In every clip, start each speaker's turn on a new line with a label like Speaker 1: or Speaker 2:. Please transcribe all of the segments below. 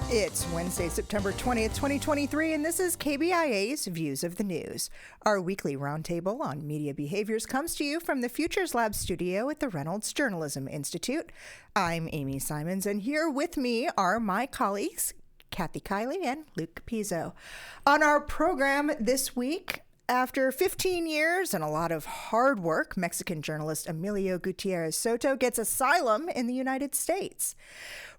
Speaker 1: It's Wednesday, September 20th, 2023, and this is KBIA's Views of the News. Our weekly roundtable on media behaviors comes to you from the Futures Lab studio at the Reynolds Journalism Institute. I'm Amy Simons, and here with me are my colleagues, Kathy Kiely and Luke Capizzo. On our program this week, after 15 years and a lot of hard work, Mexican journalist Emilio Gutierrez Soto gets asylum in the United States.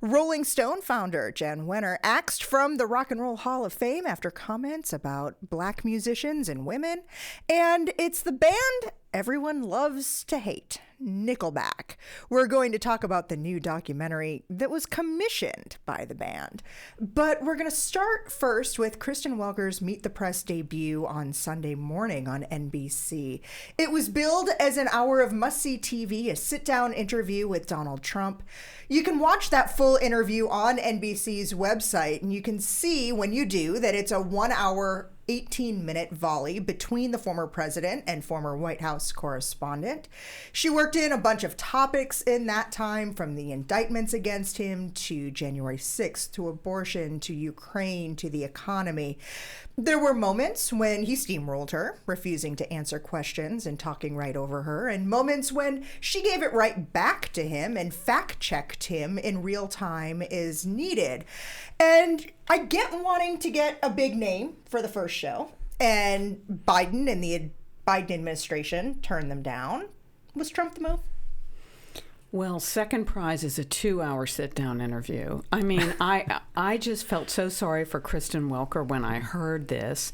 Speaker 1: Rolling Stone founder Jan Wenner axed from the Rock and Roll Hall of Fame after comments about black musicians and women. And it's the band everyone loves to hate, Nickelback. We're going to talk about the new documentary that was commissioned by the band. But we're going to start first with Kristen Welker's Meet the Press debut on Sunday morning on NBC. It was billed as an hour of must-see TV, a sit-down interview with Donald Trump. You can watch that full interview on NBC's website, and you can see when you do that it's a 1 hour 18-minute volley between the former president and former White House correspondent. She worked in a bunch of topics in that time, from the indictments against him to January 6th, to abortion, to Ukraine, to the economy. There were moments when he steamrolled her, refusing to answer questions and talking right over her, and moments when she gave it right back to him and fact-checked him in real time as needed. And I get wanting to get a big name for the first show, and Biden and the Biden administration turned them down. Was Trump the move?
Speaker 2: Well, second prize is a 2-hour sit-down interview. I mean, I just felt so sorry for Kristen Welker when I heard this,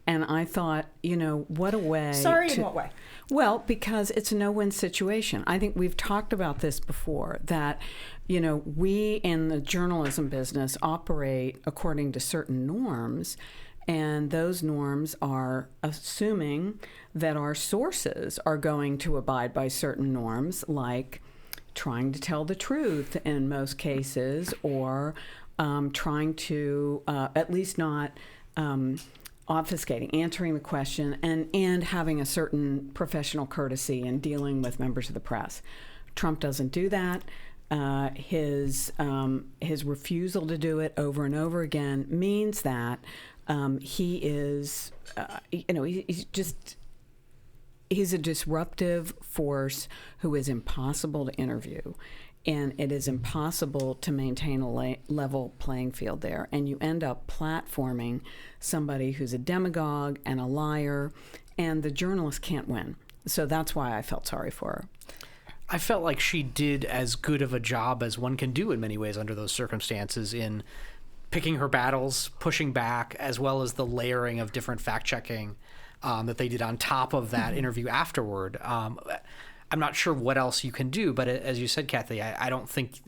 Speaker 2: and I thought, you know, what a way.
Speaker 1: Sorry in what way?
Speaker 2: Well, because it's a no-win situation. I think we've talked about this before, that, you know, we in the journalism business operate according to certain norms, and those norms are assuming that our sources are going to abide by certain norms, like trying to tell the truth in most cases, or trying to at least not obfuscating, answering the question, and having a certain professional courtesy in dealing with members of the press. Trump doesn't do that. His refusal to do it over and over again means that he is, he's a disruptive force who is impossible to interview, and it is impossible to maintain a level playing field there. And you end up platforming somebody who's a demagogue and a liar, and the journalist can't win. So that's why I felt sorry for her.
Speaker 3: I felt like she did as good of a job as one can do in many ways under those circumstances, in picking her battles, pushing back, as well as the layering of different fact-checking that they did on top of that interview afterward. I'm not sure what else you can do, but as you said, Kathy, I don't think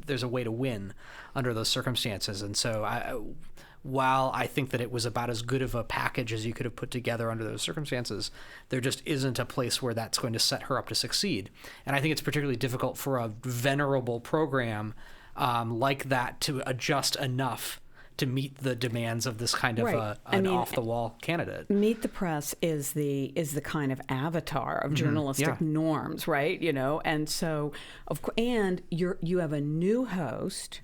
Speaker 3: there's a way to win under those circumstances. And so while I think that it was about as good of a package as you could have put together under those circumstances, there just isn't a place where that's going to set her up to succeed. And I think it's particularly difficult for a venerable program like that to adjust enough to meet the demands of this kind of off-the-wall candidate.
Speaker 2: Meet the Press is the kind of avatar of journalistic norms, right? You know, and so and you have a new host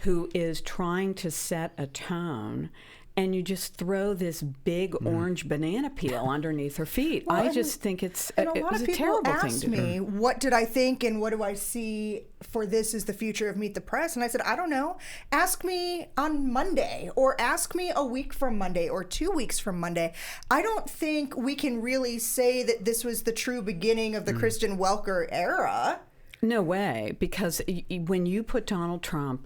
Speaker 2: who is trying to set a tone, and you just throw this big orange banana peel underneath her feet. Well, I just think it was a terrible thing to do.
Speaker 1: Me, what did I think and what do I see for this is the future of Meet the Press? And I said, I don't know. Ask me on Monday, or ask me a week from Monday, or 2 weeks from Monday. I don't think we can really say that this was the true beginning of the Kristen Welker era.
Speaker 2: No way, because when you put Donald Trump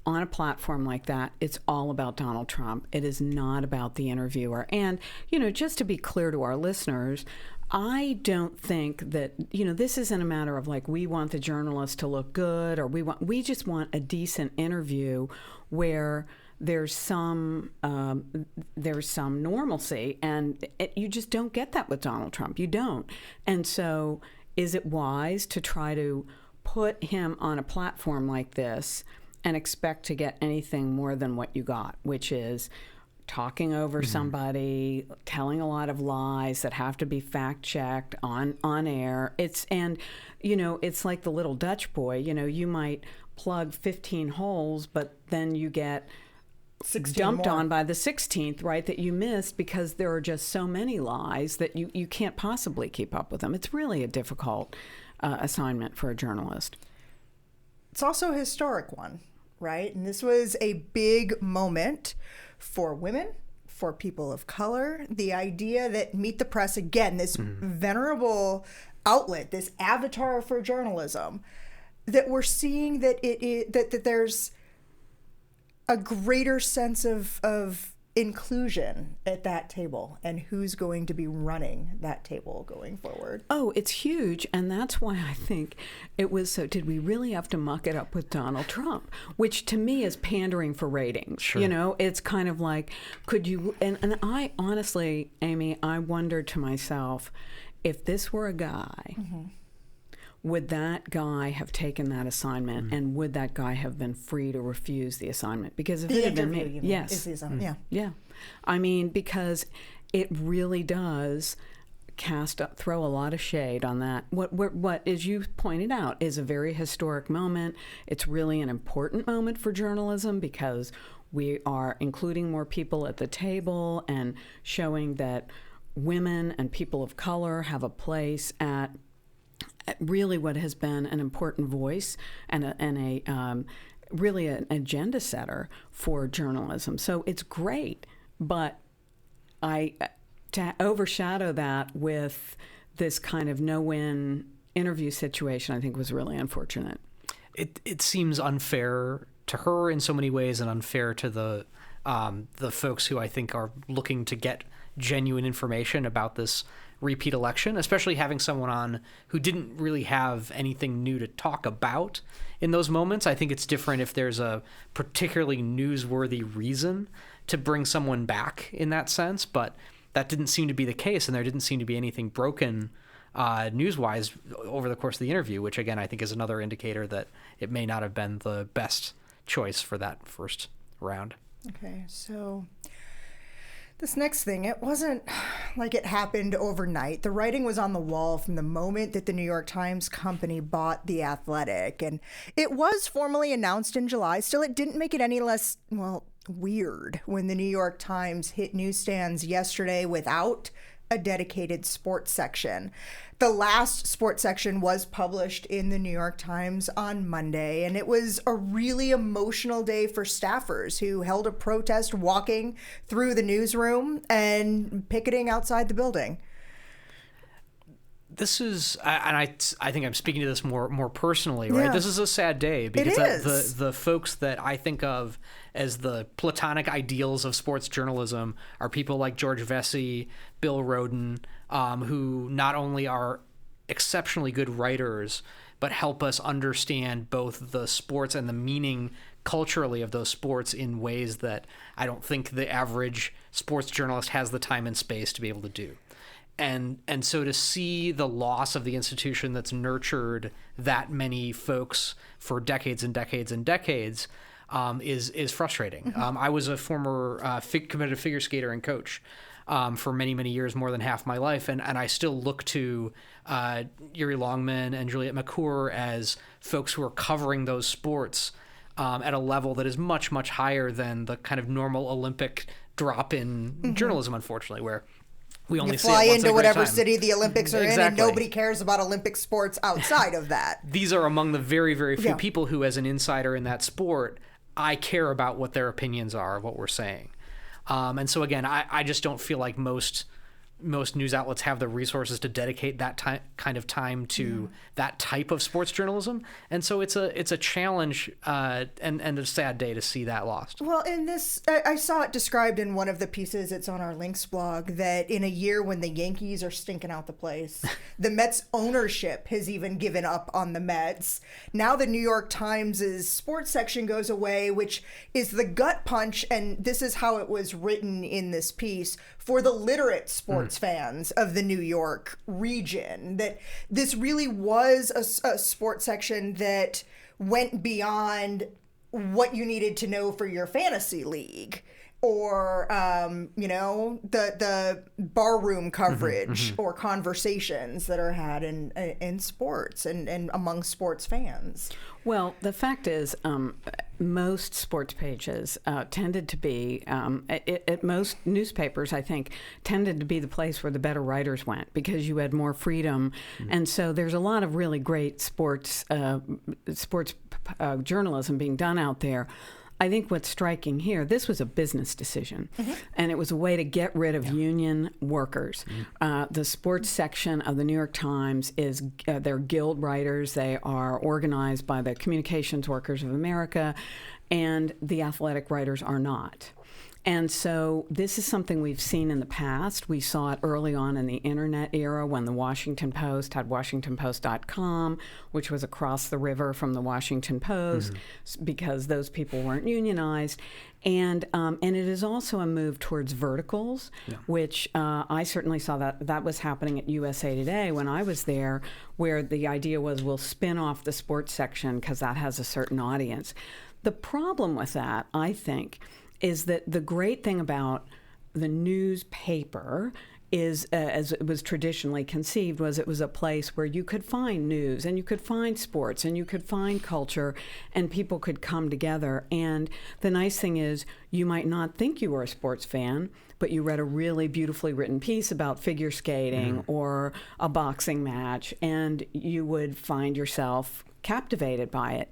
Speaker 2: on a platform like that, it's all about Donald Trump. It is not about the interviewer. And, you know, just to be clear to our listeners, I don't think that, you know, this isn't a matter of like, we want the journalist to look good, or we just want a decent interview where there's some normalcy, and you just don't get that with Donald Trump. You don't. And so is it wise to try to put him on a platform like this and expect to get anything more than what you got, which is talking over somebody, telling a lot of lies that have to be fact-checked on air? It's like the little Dutch boy. You know, you might plug 15 holes, but then you get dumped on by the 16th, right, that you missed because there are just so many lies that you can't possibly keep up with them. It's really a difficult assignment for a journalist.
Speaker 1: It's also a historic one, right? And this was a big moment for women, for people of color. The idea that Meet the Press, again, this venerable outlet, this avatar for journalism, that we're seeing that that there's a greater sense of inclusion at that table and who's going to be running that table going forward.
Speaker 2: Oh, it's huge. And that's why I think it was so, did we really have to muck it up with Donald Trump? Which to me is pandering for ratings.
Speaker 3: Sure.
Speaker 2: You know, it's kind of like, could you, and I honestly, Amy, I wondered to myself, if this were a guy, would that guy have taken that assignment, and would that guy have been free to refuse the assignment? Because if it had been me, yes,
Speaker 1: is the assignment. Yeah.
Speaker 2: yeah, I mean, because it really does throw a lot of shade on that. What, as you pointed out, is a very historic moment. It's really an important moment for journalism because we are including more people at the table and showing that women and people of color have a place at really what has been an important voice and really an agenda setter for journalism. So it's great, but to overshadow that with this kind of no-win interview situation, I think was really unfortunate.
Speaker 3: It seems unfair to her in so many ways, and unfair to the folks who I think are looking to get genuine information about this repeat election, especially having someone on who didn't really have anything new to talk about in those moments. I think it's different if there's a particularly newsworthy reason to bring someone back in that sense, but that didn't seem to be the case, and there didn't seem to be anything broken news-wise over the course of the interview, which again I think is another indicator that it may not have been the best choice for that first round.
Speaker 1: Okay, so this next thing, it wasn't like it happened overnight. The writing was on the wall from the moment that the New York Times company bought The Athletic. And it was formally announced in July. Still, it didn't make it any less, well, weird when the New York Times hit newsstands yesterday without a dedicated sports section. The last sports section was published in the New York Times on Monday, and it was a really emotional day for staffers who held a protest walking through the newsroom and picketing outside the building.
Speaker 3: This is, and I think I'm speaking to this more personally, right?
Speaker 1: Yeah.
Speaker 3: This is a sad day because
Speaker 1: It is.
Speaker 3: the folks that I think of as the platonic ideals of sports journalism are people like George Vesey, Bill Rhoden, who not only are exceptionally good writers, but help us understand both the sports and the meaning culturally of those sports in ways that I don't think the average sports journalist has the time and space to be able to do. And so to see the loss of the institution that's nurtured that many folks for decades and decades and decades is frustrating. I was a former competitive figure skater and coach for many, many years, more than half my life. And I still look to Yuri Longman and Juliette McClure as folks who are covering those sports at a level that is much, much higher than the kind of normal Olympic drop in journalism, unfortunately, where we only
Speaker 1: you fly
Speaker 3: see it once
Speaker 1: into
Speaker 3: in a great
Speaker 1: whatever
Speaker 3: time.
Speaker 1: city the Olympics are in, and
Speaker 3: Exactly.
Speaker 1: nobody cares about Olympic sports outside of that.
Speaker 3: These are among the very, very few
Speaker 1: Yeah.
Speaker 3: people who, as an insider in that sport, I care about what their opinions are of what we're saying. And so, again, I just don't feel like most news outlets have the resources to dedicate that kind of time to that type of sports journalism. And so it's a challenge and a sad day to see that lost.
Speaker 1: Well, in this, I saw it described in one of the pieces, it's on our links blog, that in a year when the Yankees are stinking out the place, the Mets ownership has even given up on the Mets. Now the New York Times' sports section goes away, which is the gut punch, and this is how it was written in this piece, for the literate sports fans of the New York region, that this really was a sports section that went beyond what you needed to know for your fantasy league, or the barroom coverage or conversations that are had in sports and among sports fans.
Speaker 2: Well, the fact is, most sports pages tended to be, at most newspapers, I think, tended to be the place where the better writers went because you had more freedom. And so there's a lot of really great sports journalism being done out there. I think what's striking here, this was a business decision, and it was a way to get rid of union workers. The sports section of the New York Times is, they're guild writers. They are organized by the Communications Workers of America, and the athletic writers are not. And so this is something we've seen in the past. We saw it early on in the internet era when the Washington Post had WashingtonPost.com, which was across the river from the Washington Post because those people weren't unionized. And it is also a move towards verticals, which I certainly saw that was happening at USA Today when I was there, where the idea was we'll spin off the sports section because that has a certain audience. The problem with that, I think, is that the great thing about the newspaper is, as it was traditionally conceived, was it was a place where you could find news and you could find sports and you could find culture and people could come together. And the nice thing is you might not think you were a sports fan, but you read a really beautifully written piece about figure skating or a boxing match, and you would find yourself captivated by it.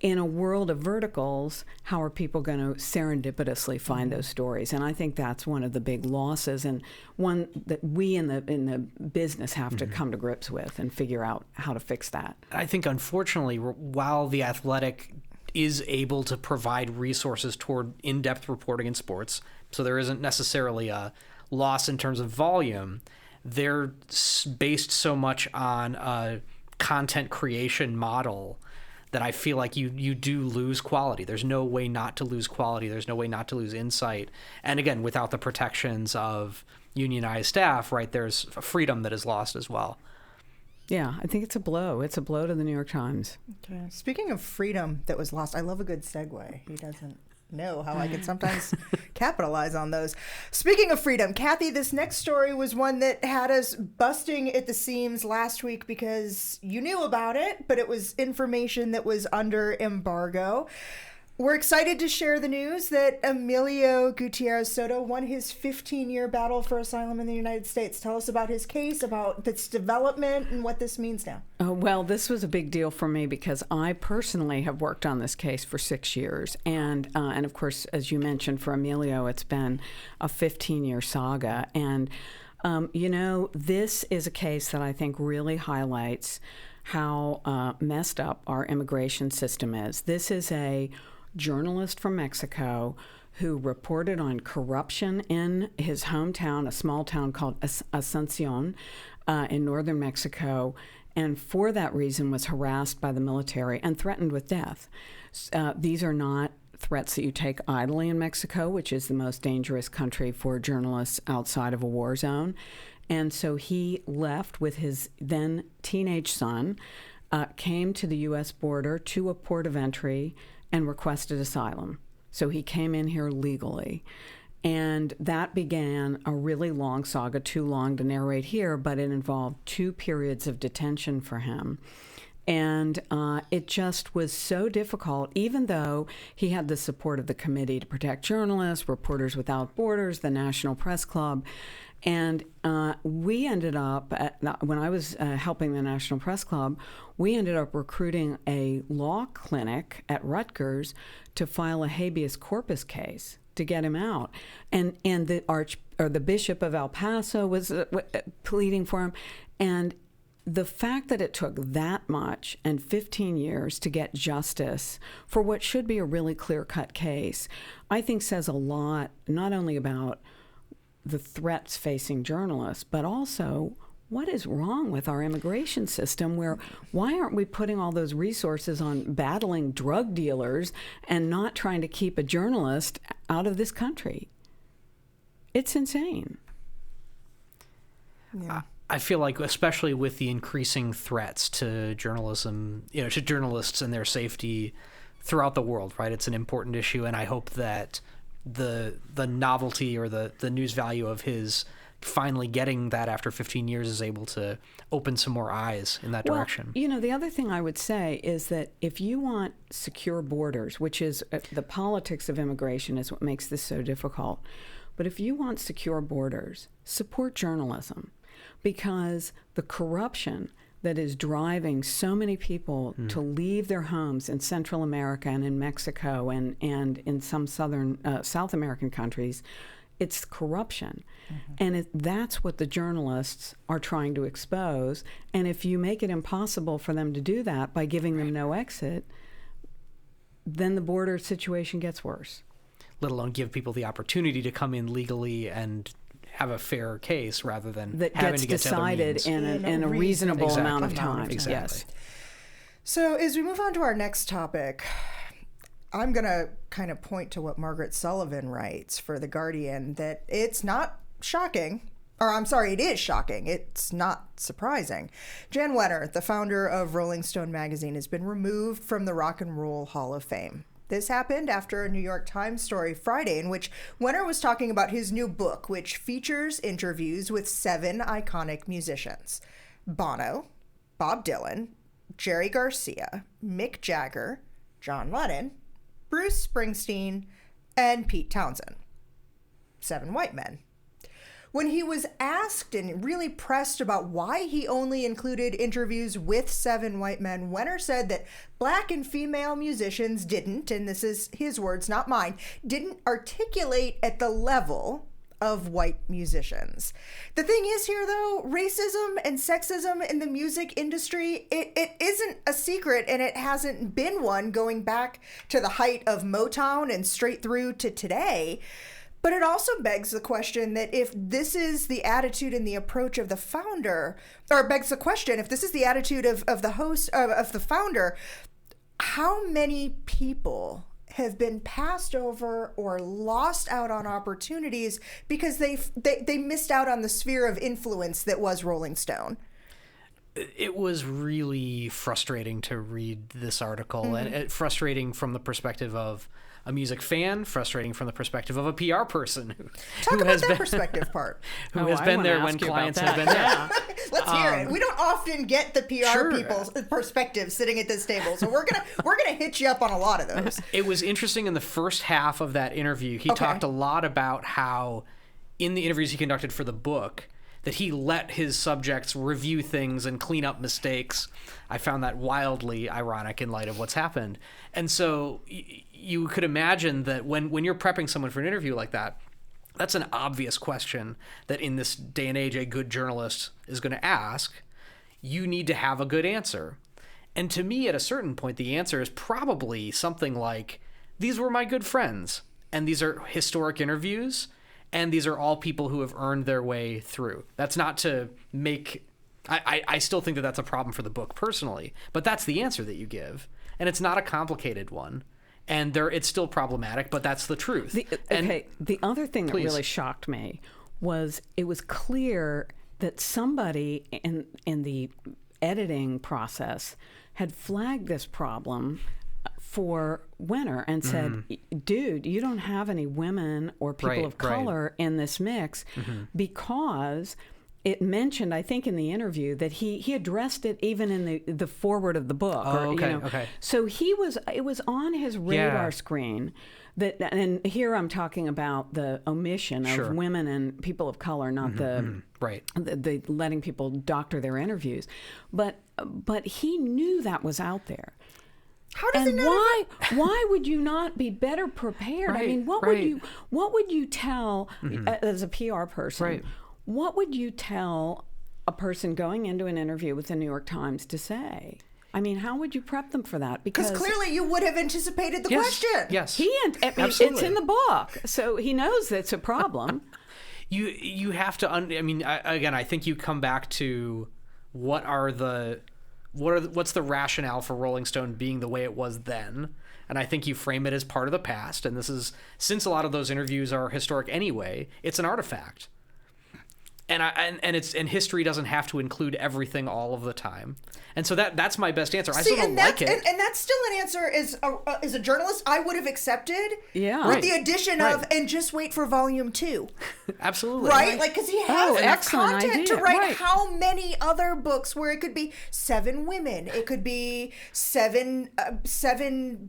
Speaker 2: In a world of verticals, how are people going to serendipitously find those stories? And I think that's one of the big losses, and one that we in the business have to come to grips with and figure out how to fix that.
Speaker 3: I think, unfortunately, while The Athletic is able to provide resources toward in-depth reporting in sports, so there isn't necessarily a loss in terms of volume, they're based so much on a content creation model that I feel like you do lose quality. There's no way not to lose quality. There's no way not to lose insight. And again, without the protections of unionized staff, right, there's a freedom that is lost as well.
Speaker 2: Yeah, I think it's a blow. It's a blow to the New York Times.
Speaker 1: Okay. Speaking of freedom that was lost, I love a good segue. He doesn't know how I can sometimes capitalize on those. Speaking of freedom, Kathy, this next story was one that had us busting at the seams last week because you knew about it, but it was information that was under embargo. We're excited to share the news that Emilio Gutierrez Soto won his 15-year battle for asylum in the United States. Tell us about his case, about its development, and what this means now.
Speaker 2: Well, this was a big deal for me because I personally have worked on this case for 6 years. And of course, as you mentioned, for Emilio, it's been a 15-year saga. And, this is a case that I think really highlights how messed up our immigration system is. This is a journalist from Mexico who reported on corruption in his hometown, a small town called Asuncion in northern Mexico, and for that reason was harassed by the military and threatened with death. These are not threats that you take idly in Mexico, which is the most dangerous country for journalists outside of a war zone. And so he left with his then teenage son, came to the U.S. border to a port of entry and requested asylum. So he came in here legally. And that began a really long saga, too long to narrate here, but it involved 2 periods of detention for him. And it just was so difficult, even though he had the support of the Committee to Protect Journalists, Reporters Without Borders, the National Press Club. And we ended up, when I was helping the National Press Club, we ended up recruiting a law clinic at Rutgers to file a habeas corpus case to get him out. And the Bishop of El Paso was pleading for him. And the fact that it took that much and 15 years to get justice for what should be a really clear-cut case, I think says a lot, not only about the threats facing journalists, but also what is wrong with our immigration system, why aren't we putting all those resources on battling drug dealers and not trying to keep a journalist out of this country? It's insane.
Speaker 1: Yeah.
Speaker 3: I feel like, especially with the increasing threats to journalism, to journalists and their safety throughout the world, right? It's an important issue, and I hope that the novelty or the news value of his finally getting that after 15 years is able to open some more eyes in that direction.
Speaker 2: The other thing I would say is that if you want secure borders, which is the politics of immigration is what makes this so difficult, but if you want secure borders, support journalism, because the corruption that is driving so many people to leave their homes in Central America and in Mexico and in some South American countries, it's corruption. And that's what the journalists are trying to expose. And if you make it impossible for them to do that by giving them no exit, then the border situation gets worse.
Speaker 3: Let alone give people the opportunity to come in legally and have a fair case rather than
Speaker 2: that
Speaker 3: having
Speaker 2: gets
Speaker 3: to get
Speaker 2: decided
Speaker 3: to other means.
Speaker 2: in a reasonable amount of time.
Speaker 3: Exactly.
Speaker 2: Yes.
Speaker 1: So as we move on to our next topic, I'm going to kind of point to what Margaret Sullivan writes for The Guardian, that it's not shocking, or I'm sorry, it is shocking. It's not surprising. Jan Wenner, the founder of Rolling Stone magazine, has been removed from the Rock and Roll Hall of Fame. This happened after a New York Times story Friday in which Wenner was talking about his new book, which features interviews with 7 iconic musicians: Bono, Bob Dylan, Jerry Garcia, Mick Jagger, John Lennon, Bruce Springsteen, and Pete Townsend. 7 white men. When he was asked and really pressed about why he only included interviews with 7 white men, Wenner said that black and female musicians didn't, and this is his words, not mine, didn't articulate at the level of white musicians. The thing is here, though, racism and sexism in the music industry, it isn't a secret, and it hasn't been one going back to the height of Motown and straight through to today. But it also begs the question that if this is the attitude and the approach of the founder, or begs the question, if this is the attitude of the host, of the founder, how many people have been passed over or lost out on opportunities because they missed out on the sphere of influence that was Rolling Stone?
Speaker 3: It was really frustrating to read this article, and frustrating from the perspective of a music fan, frustrating from the perspective of a PR person
Speaker 1: Talk about that perspective part.
Speaker 3: who has been there when clients have been there.
Speaker 1: Let's hear it. We don't often get the PR people's perspective sitting at this table, so we're gonna hit you up on a lot of those.
Speaker 3: It was interesting in the first half of that interview. He talked a lot about how, in the interviews he conducted for the book, that he let his subjects review things and clean up mistakes. I found that wildly ironic in light of what's happened. And so you could imagine that when you're prepping someone for an interview like that, that's an obvious question that in this day and age a good journalist is going to ask. You need to have a good answer. And to me, at a certain point, the answer is probably something like, these were my good friends, and these are historic interviews, and these are all people who have earned their way through. That's not to make... I still think that that's a problem for the book personally, but that's the answer that you give. And it's not a complicated one. And it's still problematic, but that's the truth.
Speaker 2: The other thing that really shocked me was it was clear that somebody in the editing process had flagged this problem for Wenner and said, dude, you don't have any women or people of color in this mix, because it mentioned, I think in the interview, that he addressed it even in the foreword of the book. So it was on his radar screen. And here I'm talking about the omission of women and people of color, not the letting people doctor their interviews. But he knew that was out there.
Speaker 1: How does he know?
Speaker 2: Why would you not be better prepared? I mean, what would you tell as a PR person? What would you tell a person going into an interview with the New York Times to say? I mean, how would you prep them for that? Because
Speaker 1: clearly you would have anticipated the question.
Speaker 3: Yes.
Speaker 2: It's in the book, so he knows that's a problem.
Speaker 3: You have to. I think you come back to what's the rationale for Rolling Stone being the way it was then, and I think you frame it as part of the past. And this is, since a lot of those interviews are historic anyway, it's an artifact. and history doesn't have to include everything all of the time. And so that's my best answer. I
Speaker 1: See,
Speaker 3: still don't like it.
Speaker 1: And that's still an answer as a journalist I would have accepted.
Speaker 2: Yeah.
Speaker 1: With the addition of, and just wait for volume 2.
Speaker 3: Absolutely.
Speaker 1: Right? Like, because he has enough
Speaker 2: excellent
Speaker 1: content
Speaker 2: idea.
Speaker 1: to write
Speaker 2: Right.
Speaker 1: how many other books where it could be 7 women, it could be 7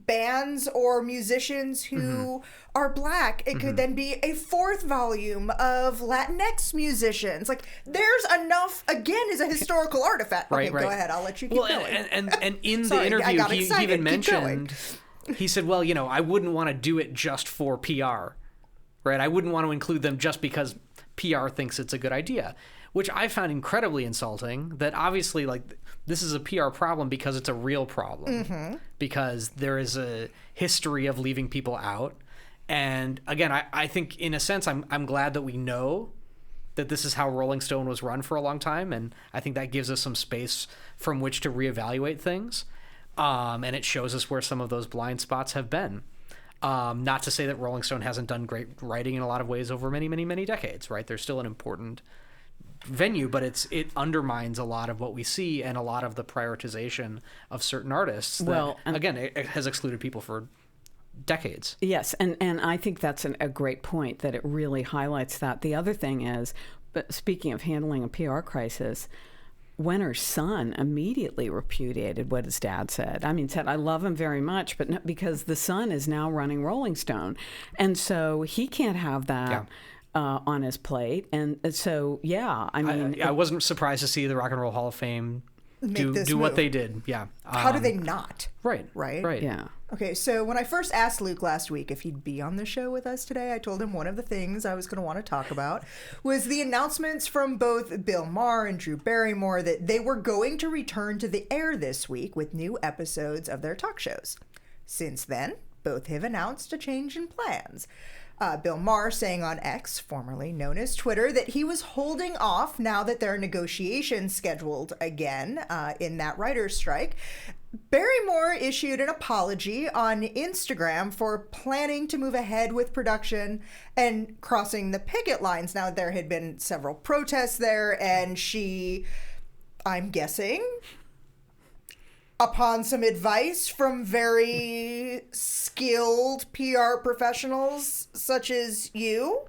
Speaker 1: bands or musicians who are black. It could then be a 4th volume of Latinx musicians. Like, there's enough, again, as a historical artifact. Okay,
Speaker 3: Right.
Speaker 1: Go ahead. I'll let you keep going.
Speaker 3: And in the
Speaker 1: Sorry, I
Speaker 3: interview,
Speaker 1: got
Speaker 3: he
Speaker 1: excited.
Speaker 3: even
Speaker 1: Keep
Speaker 3: mentioned, he said, well, I wouldn't want to do it just for PR, right? I wouldn't want to include them just because PR thinks it's a good idea, which I found incredibly insulting. That obviously, like, this is a PR problem because it's a real problem, because there is a history of leaving people out. And again, I think in a sense, I'm glad that we know that this is how Rolling Stone was run for a long time, and I think that gives us some space from which to reevaluate things, and it shows us where some of those blind spots have been. Not to say that Rolling Stone hasn't done great writing in a lot of ways over many, many, many decades, right? They're still an important venue, but it undermines a lot of what we see and a lot of the prioritization of certain artists that, again, it has excluded people for decades.
Speaker 2: Yes, and I think that's a great point, that it really highlights that. The other thing is, but speaking of handling a PR crisis, Wenner's son immediately repudiated what his dad said. I mean, said, I love him very much, but not, because the son is now running Rolling Stone. And so he can't have that on his plate. And so, I mean...
Speaker 3: I wasn't surprised to see the Rock and Roll Hall of Fame do what they did. Yeah.
Speaker 1: How do they not?
Speaker 3: Right.
Speaker 2: Yeah.
Speaker 1: Okay, so when I first asked Luke last week if he'd be on the show with us today, I told him one of the things I was going to want to talk about was the announcements from both Bill Maher and Drew Barrymore that they were going to return to the air this week with new episodes of their talk shows. Since then, both have announced a change in plans. Bill Maher saying on X, formerly known as Twitter, that he was holding off now that there are negotiations scheduled again in that writer's strike. Barrymore issued an apology on Instagram for planning to move ahead with production and crossing the picket lines. Now, there had been several protests there, and she, I'm guessing, upon some advice from very skilled PR professionals such as you,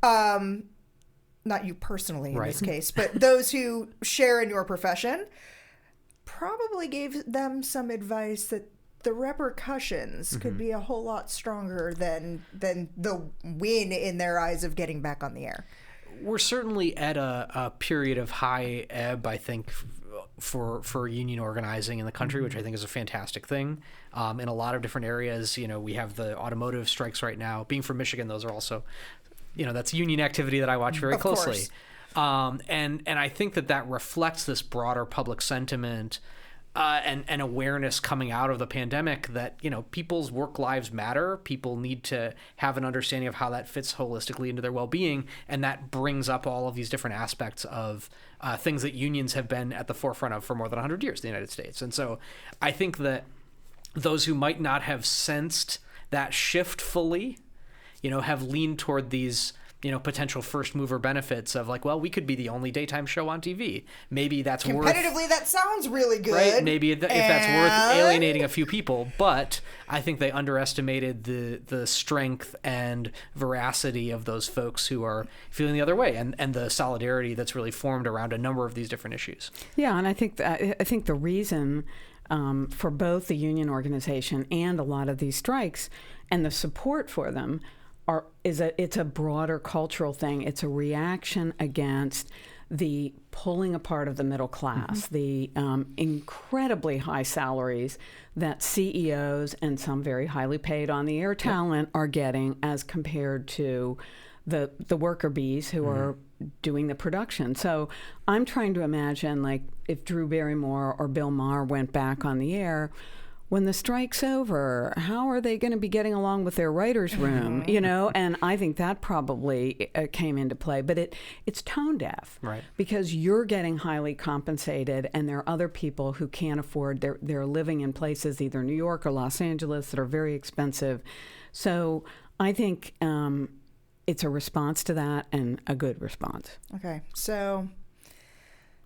Speaker 1: not you personally in this case, but those who share in your profession, probably gave them some advice that the repercussions could be a whole lot stronger than the win in their eyes of getting back on the air.
Speaker 3: We're certainly at a period of high ebb, I think, for union organizing in the country, which I think is a fantastic thing. In a lot of different areas, we have the automotive strikes right now. Being from Michigan, those are also, that's union activity that I watch very closely. And I think that reflects this broader public sentiment and awareness coming out of the pandemic that, people's work lives matter. People need to have an understanding of how that fits holistically into their well-being. And that brings up all of these different aspects of things that unions have been at the forefront of for more than 100 years in the United States. And so I think that those who might not have sensed that shift fully, have leaned toward these potential first mover benefits of like, well, we could be the only daytime show on TV. Maybe that's
Speaker 1: competitively, that sounds really good.
Speaker 3: Right? Maybe if that's worth alienating a few people, but I think they underestimated the strength and veracity of those folks who are feeling the other way, and the solidarity that's really formed around a number of these different issues.
Speaker 2: Yeah, and I think the reason for both the union organization and a lot of these strikes and the support for them it's a broader cultural thing. It's a reaction against the pulling apart of the middle class, the incredibly high salaries that CEOs and some very highly paid on-the-air talent are getting as compared to the worker bees who are doing the production. So I'm trying to imagine, like, if Drew Barrymore or Bill Maher went back on the air, when the strike's over, how are they going to be getting along with their writer's room? And I think that probably came into play. But it's tone deaf,
Speaker 3: right?
Speaker 2: Because you're getting highly compensated, and there are other people who can't afford. They're living in places, either New York or Los Angeles, that are very expensive. So I think it's a response to that, and a good response.
Speaker 1: Okay, so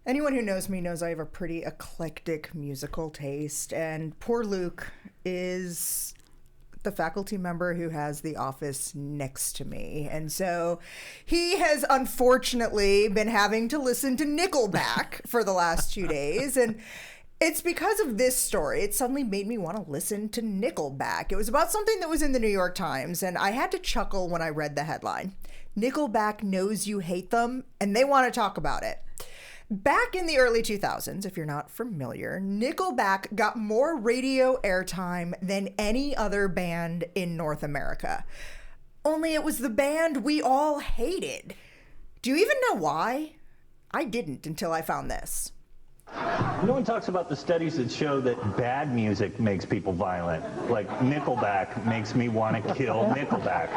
Speaker 1: anyone who knows me knows I have a pretty eclectic musical taste, and poor Luke is the faculty member who has the office next to me. And so he has unfortunately been having to listen to Nickelback for the last 2 days. And it's because of this story. It suddenly made me want to listen to Nickelback. It was about something that was in the New York Times, and I had to chuckle when I read the headline. Nickelback knows you hate them, and they want to talk about it. Back in the early 2000s, if you're not familiar, Nickelback got more radio airtime than any other band in North America. Only it was the band we all hated. Do you even know why? I didn't until I found this.
Speaker 4: No one talks about the studies that show that bad music makes people violent. Like Nickelback makes me want to kill Nickelback.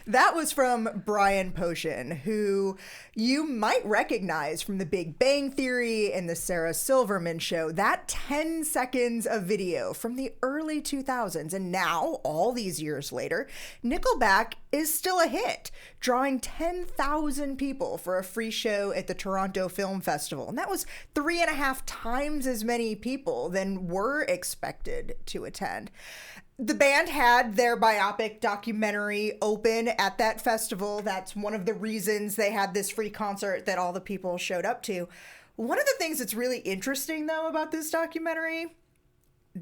Speaker 1: That was from Brian Posehn, who you might recognize from The Big Bang Theory and The Sarah Silverman Show. That 10 seconds of video from the early 2000s. And now, all these years later, Nickelback is still a hit, drawing 10,000 people for a free show at the Toronto Film Festival. And that was 3.5 times as many people than were expected to attend. The band had their biopic documentary open at that festival. That's one of the reasons they had this free concert that all the people showed up to. One of the things that's really interesting, though, about this documentary,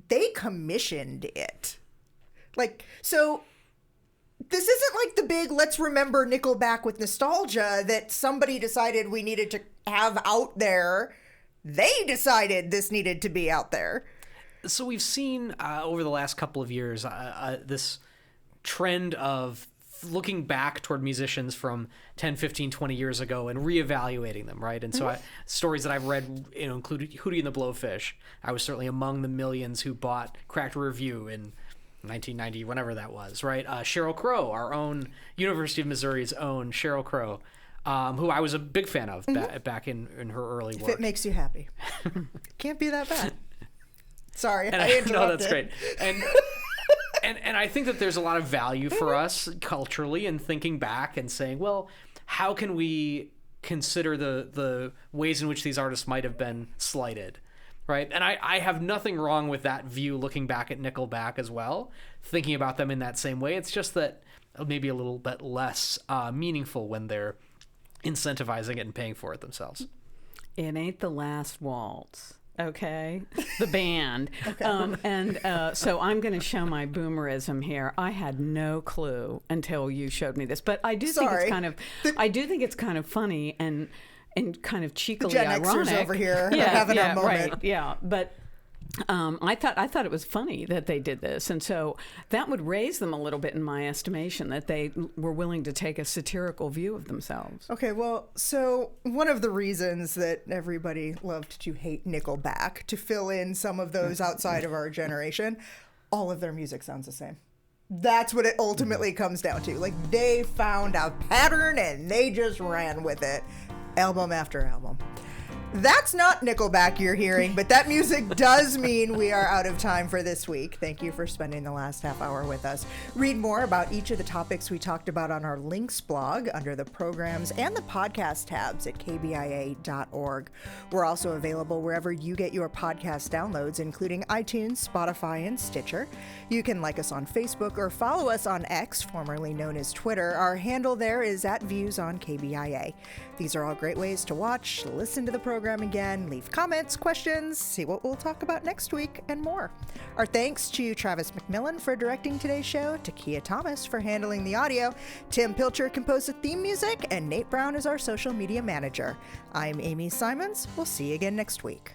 Speaker 1: they commissioned it. So this isn't like the big let's remember Nickelback with nostalgia that somebody decided we needed to have out there. They decided this needed to be out there.
Speaker 3: So we've seen over the last couple of years this trend of looking back toward musicians from 10, 15, 20 years ago and reevaluating them, right? And so stories that I've read, include Hootie and the Blowfish. I was certainly among the millions who bought Cracked Review in 1990, whenever that was, right? Sheryl Crow, our own University of Missouri's own Sheryl Crow, who I was a big fan of back in her early work.
Speaker 1: If it makes you happy. Can't be that bad. Sorry,
Speaker 3: and
Speaker 1: I interrupted.
Speaker 3: No, that's great. And I think that there's a lot of value for us culturally in thinking back and saying, well, how can we consider the ways in which these artists might have been slighted, right? And I have nothing wrong with that view looking back at Nickelback as well, thinking about them in that same way. It's just that maybe a little bit less meaningful when they're incentivizing it and paying for it themselves.
Speaker 2: It ain't the last waltz. Okay, the band. Okay. So I'm going to show my boomerism here. I had no clue until you showed me this, but I do think it's kind of funny and kind of cheekily
Speaker 1: Gen
Speaker 2: ironic.
Speaker 1: Xers over here having a moment.
Speaker 2: Right, yeah, but I thought it was funny that they did this, and so that would raise them a little bit in my estimation, that they were willing to take a satirical view of themselves.
Speaker 1: Okay, well, so one of the reasons that everybody loved to hate Nickelback, to fill in some of those outside of our generation, all of their music sounds the same. That's what it ultimately comes down to. Like, they found a pattern and they just ran with it, album after album. That's not Nickelback you're hearing, but that music does mean we are out of time for this week. Thank you for spending the last half hour with us. Read more about each of the topics we talked about on our links blog under the programs and the podcast tabs at kbia.org. We're also available wherever you get your podcast downloads, including iTunes, Spotify, and Stitcher. You can like us on Facebook or follow us on X, formerly known as Twitter. Our handle there is @ViewsOnKBIA. These are all great ways to watch, listen to the program again, leave comments, questions, see what we'll talk about next week, and more. Our thanks to Travis McMillan for directing today's show, to Kia Thomas for handling the audio, Tim Pilcher composed the theme music, and Nate Brown is our social media manager. I'm Amy Simons. We'll see you again next week.